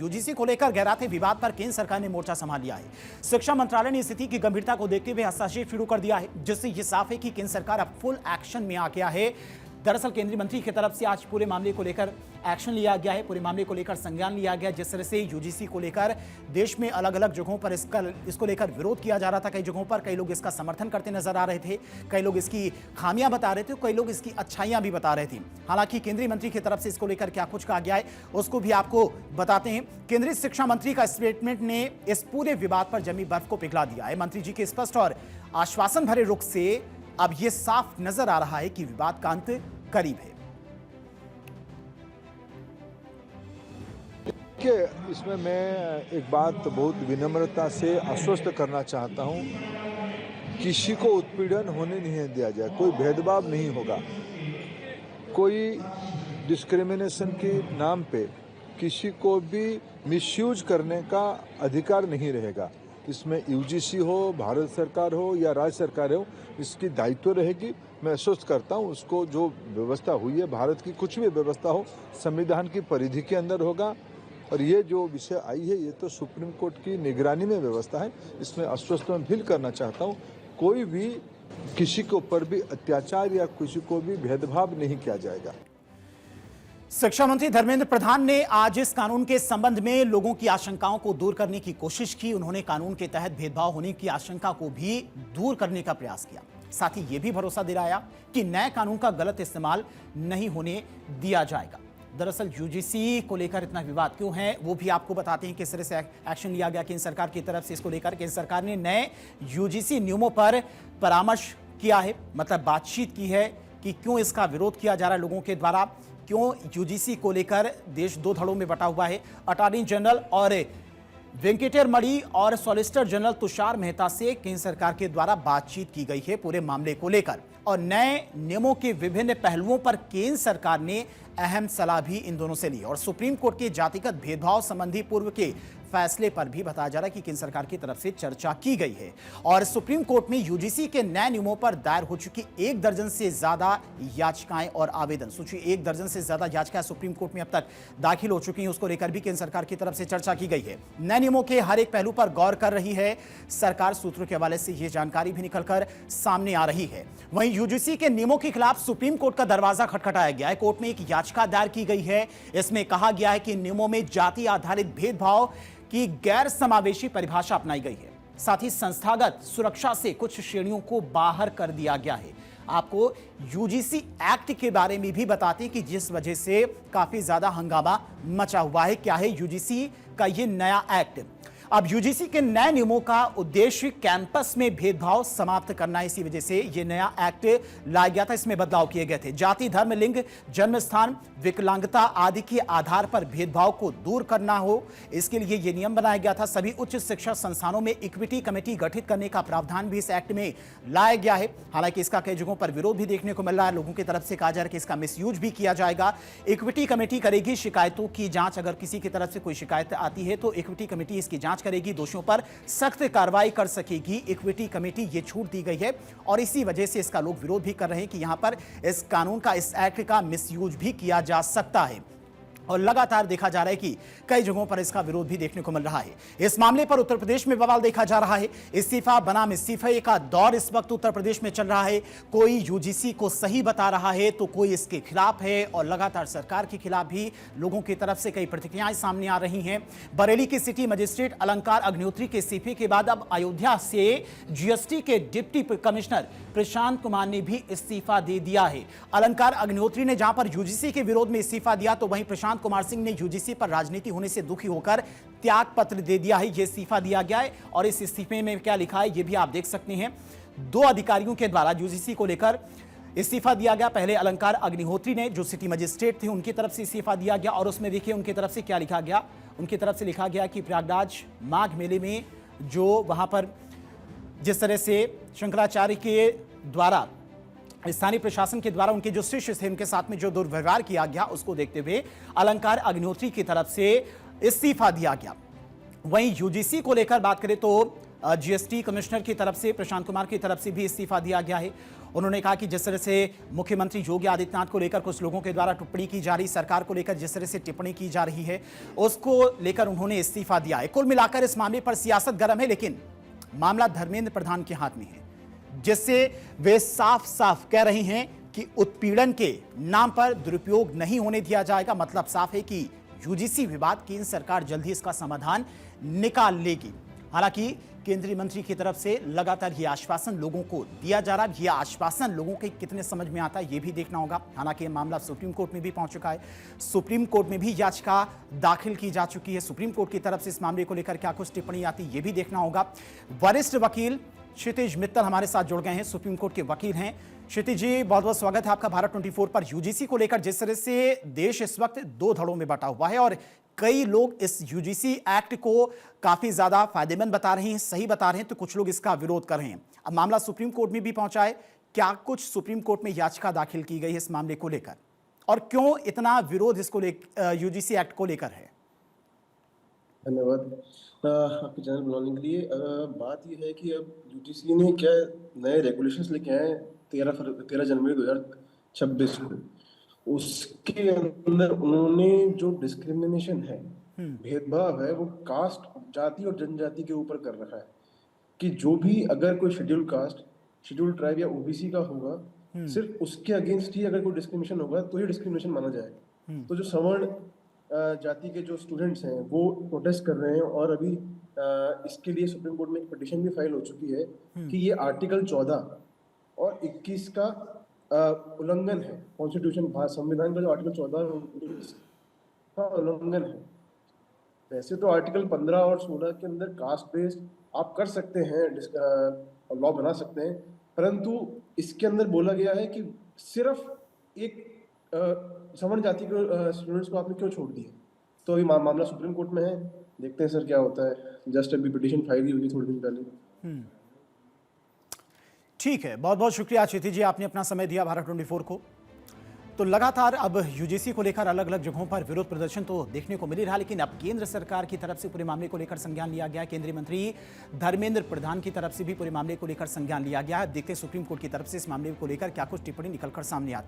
UGC को लेकर गहराते विवाद पर केंद्र सरकार ने मोर्चा संभाल लिया है। शिक्षा मंत्रालय ने स्थिति की गंभीरता को देखते हुए हस्तक्षेप शुरू कर दिया है, जिससे यह साफ है कि केंद्र सरकार अब फुल एक्शन में आ गया है। दरअसल केंद्रीय मंत्री की तरफ से आज पूरे मामले को लेकर एक्शन लिया गया है, पूरे मामले को लेकर संज्ञान लिया गया। जिस तरह से यूजीसी को लेकर देश में अलग अलग जगहों पर इसको लेकर विरोध किया जा रहा था, कई जगहों पर कई लोग इसका समर्थन करते नजर आ रहे थे, कई लोग इसकी खामियां बता रहे थे, कई लोग इसकी अच्छाइयां भी बता रहे थे। हालांकि केंद्रीय मंत्री की तरफ से इसको लेकर क्या कुछ कहा गया है उसको भी आपको बताते हैं। केंद्रीय शिक्षा मंत्री का स्टेटमेंट ने इस पूरे विवाद पर जमी बर्फ को पिघला दिया है। मंत्री जी के स्पष्ट और आश्वासन भरे रुख से अब यह साफ नजर आ रहा है कि विवाद का अंत करीब है। इसमें मैं एक बात बहुत विनम्रता से आश्वस्त करना चाहता हूं, किसी को उत्पीड़न होने नहीं दिया जाए, कोई भेदभाव नहीं होगा, कोई डिस्क्रिमिनेशन के नाम पे किसी को भी मिसयूज करने का अधिकार नहीं रहेगा। इसमें यूजीसी हो, भारत सरकार हो या राज्य सरकार हो, इसकी दायित्व रहेगी। मैं आश्वस्त करता हूं, उसको जो व्यवस्था हुई है, भारत की कुछ भी व्यवस्था हो, संविधान की परिधि के अंदर होगा। और ये जो विषय आई है, ये तो सुप्रीम कोर्ट की निगरानी में व्यवस्था है। इसमें आश्वस्त मैं फील करना चाहता हूँ, कोई भी किसी के ऊपर भी अत्याचार या किसी को भी भेदभाव नहीं किया जाएगा। शिक्षा मंत्री धर्मेंद्र प्रधान ने आज इस कानून के संबंध में लोगों की आशंकाओं को दूर करने की कोशिश की। उन्होंने कानून के तहत भेदभाव होने की आशंका को भी दूर करने का प्रयास किया। साथ ही यह भी भरोसा दिलाया कि नए कानून का गलत इस्तेमाल नहीं होने दिया जाएगा। दरअसल यूजीसी को लेकर इतना विवाद क्यों है वो भी आपको बताते हैं। किस तरह से एक्शन लिया गया केंद्र सरकार की तरफ से इसको लेकर। केंद्र सरकार ने नए यूजीसी नियमों पर परामर्श किया है, मतलब बातचीत की है कि क्यों इसका विरोध किया जा रहा है लोगों के द्वारा, क्यों यूजीसी को लेकर देश दो धड़ों में बटा हुआ है। अटॉर्नी जनरल और वेंकटेरमणि और सॉलिसिटर जनरल तुषार मेहता से केंद्र सरकार के द्वारा बातचीत की गई है पूरे मामले को लेकर, और नए नियमों के विभिन्न पहलुओं पर केंद्र सरकार ने अहम सलाह भी इन दोनों से ली। और सुप्रीम कोर्ट के जातिगत भेदभाव संबंधी पूर्व के फैसले पर भी बताया जा रहा है कि केंद्र सरकार की तरफ से चर्चा की गई है। और सुप्रीम कोर्ट में यूजीसी के नए नियमों पर दायर हो चुकी 1 दर्जन से ज्यादा याचिकाएं और आवेदन, सोचिए 1 दर्जन से ज्यादा याचिकाएं सुप्रीम कोर्ट में अब तक दाखिल हो चुकी हैं, उसको लेकर भी केंद्र सरकार की तरफ से चर्चा की गई है। नए नियमों के हर एक पहलू पर गौर कर रही है सरकार, सूत्रों के हवाले से यह जानकारी भी निकलकर सामने आ रही है। वहीं यूजीसी के नियमों के खिलाफ सुप्रीम कोर्ट का दरवाजा खटखटाया गया है। कोर्ट में एक याचिका दायर की गई है। इसमें कहा गया है कि नियमों में जाति आधारित भेदभाव की गैर समावेशी परिभाषा अपनाई गई है। साथ ही संस्थागत सुरक्षा से कुछ श्रेणियों को बाहर कर दिया गया है। आपको यूजीसी एक्ट के बारे में भी बताते हैं कि जिस वजह से काफी ज्यादा हंगामा मचा हुआ है। क्या है यूजीसी का यह नया एक्ट? अब यूजीसी के नए नियमों का उद्देश्य कैंपस में भेदभाव समाप्त करना है। इसी वजह से यह नया एक्ट लाया गया था। इसमें बदलाव किए गए थे। जाति, धर्म, लिंग, जन्म स्थान, विकलांगता आदि के आधार पर भेदभाव को दूर करना हो, इसके लिए यह नियम बनाया गया था। सभी उच्च शिक्षा संस्थानों में इक्विटी कमेटी गठित करने का प्रावधान भी इस एक्ट में लाया गया है। हालांकि इसका कई जगहों पर विरोध भी देखने को मिल रहा है। लोगों की तरफ से कहा जा रहा है कि इसका मिसयूज भी किया जाएगा। इक्विटी कमेटी करेगी शिकायतों की जांच। अगर किसी की तरफ से कोई शिकायत आती है तो इक्विटी कमेटी इसकी जांच करेगी, दोषियों पर सख्त कार्रवाई कर सकेगी। इक्विटी कमेटी ये छूट दी गई है और इसी वजह से इसका लोग विरोध भी कर रहे हैं कि यहां पर इस कानून का, इस एक्ट का मिसयूज भी किया जा सकता है। और लगातार देखा जा रहा है कि कई जगहों पर इसका विरोध भी देखने को मिल रहा है। इस मामले पर उत्तर प्रदेश में बवाल देखा जा रहा है। इस्तीफा बनाम इस्तीफे का दौर इस वक्त उत्तर प्रदेश में चल रहा है। कोई यूजीसी को सही बता रहा है तो कोई इसके खिलाफ है, और लगातार सरकार के खिलाफ भी लोगों की तरफ से कई प्रतिक्रियाएं सामने आ रही हैं। बरेली की सिटी मजिस्ट्रेट अलंकार अग्निहोत्री के इस्तीफे के बाद अब अयोध्या से जीएसटी के डिप्टी कमिश्नर प्रशांत कुमार ने भी इस्तीफा दे दिया है। अलंकार अग्निहोत्री ने जहां पर यूजीसी के विरोध में इस्तीफा दिया, तो वहीं प्रशांत कुमार सिंह ने यूजीसी पर राजनीति होने से दुखी होकर त्याग पत्र दे दिया है। यह इस्तीफा दिया गया है और इस इस्तीफे में क्या लिखा है यह भी आप देख सकते हैं। 2 अधिकारियों के द्वारा यूजीसी को लेकर इस्तीफा दिया गया। पहले अलंकार अग्निहोत्री ने, जो सिटी मजिस्ट्रेट थे, उनकी तरफ से इस्तीफा दिया गया और उसमें देखिए उनकी तरफ से क्या लिखा गया। उनकी तरफ से लिखा गया कि प्रयागराज माघ मेले में जो वहां पर जिस तरह से शंकराचार्य के द्वारा, स्थानीय प्रशासन के द्वारा उनके जो शिष्य थे उनके साथ में जो दुर्व्यवहार किया गया, उसको देखते हुए अलंकार अग्निहोत्री की तरफ से इस्तीफा दिया गया। वहीं यूजीसी को लेकर बात करें तो जीएसटी कमिश्नर की तरफ से, प्रशांत कुमार की तरफ से भी इस्तीफा दिया गया है। उन्होंने कहा कि जिस तरह से मुख्यमंत्री योगी आदित्यनाथ को लेकर कुछ लोगों के द्वारा टिप्पणी की जा रही, सरकार को लेकर जिस तरह से टिप्पणी की जा रही है, उसको लेकर उन्होंने इस्तीफा दिया है। कुल मिलाकर इस मामले पर सियासत गर्म है, लेकिन मामला धर्मेंद्र प्रधान के हाथ में है, जिससे वे साफ साफ कह रहे हैं कि उत्पीड़न के नाम पर दुरुपयोग नहीं होने दिया जाएगा। मतलब साफ है कि यूजीसी विवाद केंद्र सरकार जल्द ही इसका समाधान निकाल लेगी। हालांकि केंद्रीय मंत्री की तरफ से लगातार ये आश्वासन लोगों को दिया जा रहा है। ये आश्वासन लोगों के कितने समझ में आता है, ये भी देखना होगा। हालांकि ये मामला सुप्रीम कोर्ट में भी पहुंच चुका है। सुप्रीम कोर्ट में भी याचिका दाखिल की जा चुकी है। सुप्रीम कोर्ट की तरफ से इस मामले को लेकर क्या कुछ टिप्पणी आती है, ये भी देखना होगा। वरिष्ठ वकील क्षितिज मित्तल हमारे साथ जुड़ गए हैं, सुप्रीम कोर्ट के वकील हैं। क्षितिज जी, बहुत बहुत स्वागत है आपका भारत 24 पर। यूजीसी को लेकर जिस तरह से देश इस वक्त दो धड़ों में बटा हुआ है और कई लोग इस यूजीसी एक्ट को काफी ज्यादा फायदेमंद बता रहे हैं, सही बता रहे हैं, तो कुछ लोग इसका विरोध कर रहे हैं। अब मामला सुप्रीम कोर्ट में भी पहुंचा है। क्या कुछ सुप्रीम कोर्ट में याचिका दाखिल की गई है इस मामले को लेकर, और क्यों इतना विरोध इसको यूजीसी एक्ट को लेकर है? धन्यवाद आपके चैनल बनाने के लिए। बात यह है कि अब यूजीसी ने क्या नए रेगुलेशंस लेके आए 13 जनवरी 2026 को। उसके अंदर उन्होंने जो डिस्क्रिमिनेशन है, भेदभाव है, वो कास्ट, जाति और जनजाति के ऊपर कर रखा है कि जो भी अगर कोई शेड्यूल कास्ट, शेड्यूल ट्राइब या ओबीसी का होगा, सिर्फ उसके अगेंस्ट ही अगर कोई डिस्क्रिमिनेशन होगा तो ही डिस्क्रिमिनेशन माना जाएगा। तो जो सवर्ण जाति के जो स्टूडेंट्स हैं वो प्रोटेस्ट कर रहे हैं और अभी इसके लिए सुप्रीम कोर्ट में एक पिटीशन भी फाइल हो चुकी है कि ये आर्टिकल 14 और 21 का उल्लंघन है। कॉन्स्टिट्यूशन संविधान का जो आर्टिकल 14 का उल्लंघन है। वैसे तो आर्टिकल 15 और 16 के अंदर कास्ट बेस्ड आप कर सकते हैं, लॉ बना सकते हैं, परंतु इसके अंदर बोला गया है कि सिर्फ एक सवर्ण जाति के स्टूडेंट्स को आपने क्यों छोड़ दिया। तो अभी मामला सुप्रीम कोर्ट में है, देखते हैं सर क्या होता है। जस्ट अभी पिटीशन फाइल ही हुई थोड़े दिन पहले। ठीक है, बहुत बहुत शुक्रिया क्षितिज जी, आपने अपना समय दिया भारत 24 को। तो लगातार अब यूजीसी को लेकर अलग अलग जगहों पर विरोध प्रदर्शन तो देखने को मिल रहा, लेकिन अब केंद्र सरकार की तरफ से पूरे मामले को लेकर संज्ञान लिया गया है। केंद्रीय मंत्री धर्मेंद्र प्रधान की तरफ से भी पूरे मामले को लेकर संज्ञान लिया गया है। देखते हैं सुप्रीम कोर्ट की तरफ से इस मामले को लेकर क्या कुछ टिप्पणी निकलकर सामने आती है।